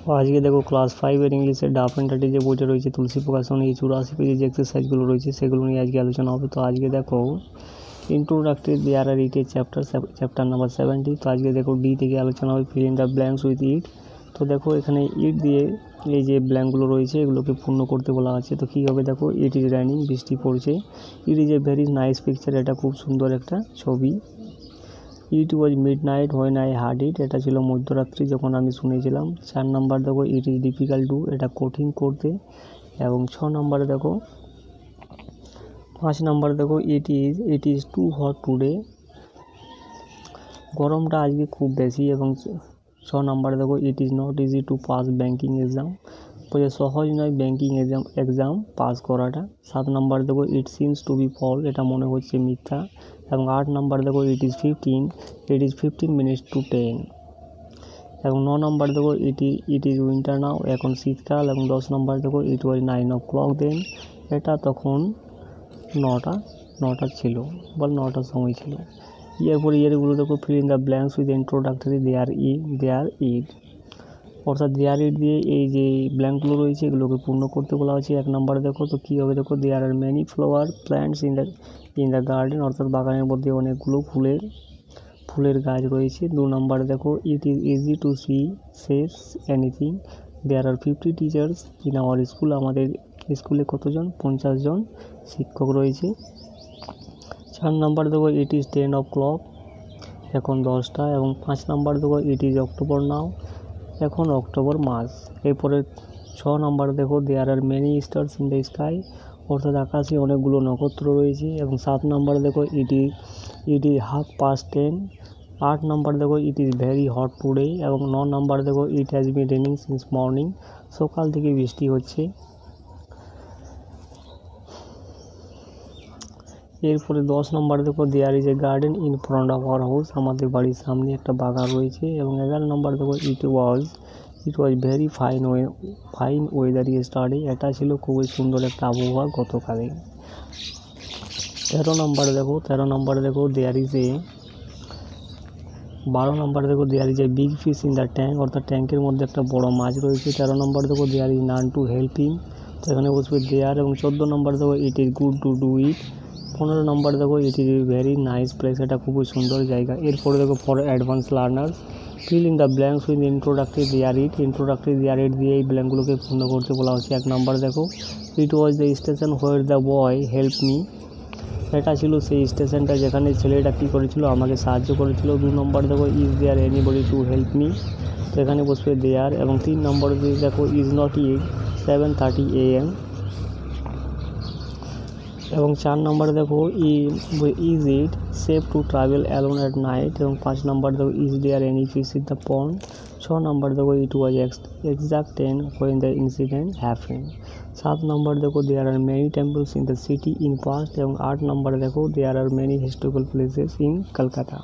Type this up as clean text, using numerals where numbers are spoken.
তো আজকে দেখো ক্লাস 5-এর ইংলিশের ডাফ অ্যান্ড ডাডি যে বইটা রয়েছে তুলসী প্রকাশন, এই 84 পেজের যে এক্সারসাইজগুলো রয়েছে সেগুলো নিয়ে আজকে আলোচনা হবে। তো আজকে দেখো ইন্ট্রোডাক্টরি দেয়ার আর ইটের চ্যাপ্টার নাম্বার 70। তো আজকে দেখো ডি থেকে আলোচনা হবে feel in the blanks with it. তো দেখো এখানে ইট দিয়ে এই যে ব্ল্যাঙ্কগুলো রয়েছে এগুলোকে পূর্ণ করতে বলা আছে। তো কী হবে দেখো, ইট ইজ রাইনিং, বৃষ্টি পড়ছে। It is a very nice picture, এটা খুব সুন্দর একটা ছবি। It was midnight when I heard it, এটা ছিল মধ্যরাত্রি যখন আমি শুনেছিলাম। 4 নম্বর দেখো ইট ইজ ডিফিকাল্ট টু, এটা কঠিন করতে। এবং 6 নম্বরে দেখো 5 নম্বর দেখো it is too hot today, গরমটা আজকে খুব বেশি। এবং 6 নম্বরে দেখো it is not easy to pass banking exam, বলে সহজ নয় ব্যাঙ্কিং এক্সাম পাস করাটা। 7 নম্বর দেখো ইট সিমস টু বি ফল, এটা মনে হচ্ছে মিথ্যা। এবং 8 নম্বর দেখো ইট ইজ 15 মিনিটস টু 10। এবং 9 নম্বর দেখো ইট ইজ উইন্টার নাও, এখন শীতকাল। এবং 10 নম্বর দেখো ইট ওয়াজ 9 o'clock দেন, এটা তখন 9টা ছিল, বল 9টার সময় ছিল। এরপরে ইয়েরগুলো দেখো fill in the blanks with introductory there it, অর্থাৎ দেয়ার ইট দিয়ে এই যে ব্ল্যাঙ্কগুলো রয়েছে এগুলোকে পূর্ণ করতে বলা হয়েছে। 1 নম্বরে দেখো তো কী হবে দেখো, there are many flower plants in the garden, অর্থাৎ বাগানের মধ্যে অনেকগুলো ফুলের গাছ রয়েছে। 2 নম্বরে দেখো it is easy to access anything, there are 50 teachers in our school, আমাদের স্কুলে কতজন, 50 জন শিক্ষক রয়েছে। 4 নম্বর দেখো ইট ইজ 10 o'clock, এখন 10টা। এবং 5 নম্বর দেখো ইট ইজ অক্টোবর নাও, এখন অক্টোবর মাস। এরপরে 6 নম্বর দেখো there are many stars in the sky, অর্থাৎ আকাশে অনেকগুলো নক্ষত্র রয়েছে। এবং 7 নম্বর দেখো ইট ইজ 10:30। 8 নম্বর দেখো it is very hot today. এবং 9 নম্বর দেখো it has been raining since morning, সকাল থেকে বৃষ্টি হচ্ছে। এরপরে 10 নম্বর দেখো there is a garden in front of our house, আমাদের বাড়ির সামনে একটা বাগান রয়েছে। এবং 11 নম্বর দেখো it was very fine weather yesterday, এটা ছিল খুবই সুন্দর একটা আবহাওয়া গতকালে। 13 নম্বরে দেখো দেয়ার ইজ এ 12 নম্বরে দেখো there is a big fish in the tank, অর্থাৎ ট্যাঙ্কের মধ্যে একটা বড় মাছ রয়েছে। 13 নম্বরে দেখো there is none to help him, তো এখানে বসবে দেয়ার। এবং 14 নম্বরে দেখো it is good to do it. 15 নম্বরে দেখো it is very nice place, এটা খুবই সুন্দর জায়গা। এরপরে দেখো for advance learners fill in the blanks with introductory there it দিয়ে এই ব্ল্যাঙ্কগুলোকে পূর্ণ করতে বলা হচ্ছে। 1 নম্বর দেখো it was the station where the boy help me, এটা ছিল সেই স্টেশনটা যেখানে ছেলেটা কী করেছিল, আমাকে সাহায্য করেছিল। 2 নম্বর দেখো is there anybody to help me, তো এখানে বসবে দেয়ার। এবং 3 নম্বর দেখো ইজ নট ইট 7:30 AM। এবং 4 নম্বরে দেখো is it safe to travel alone at night. এবং 5 নম্বর দেখো is there any fish in the pond. 6 নম্বর দেখো it was exact 10 when the incident happen. 7 নম্বর দেখো there are many temples in the city in past. এবং 8 নম্বরে দেখো there are many historical places in Kolkata.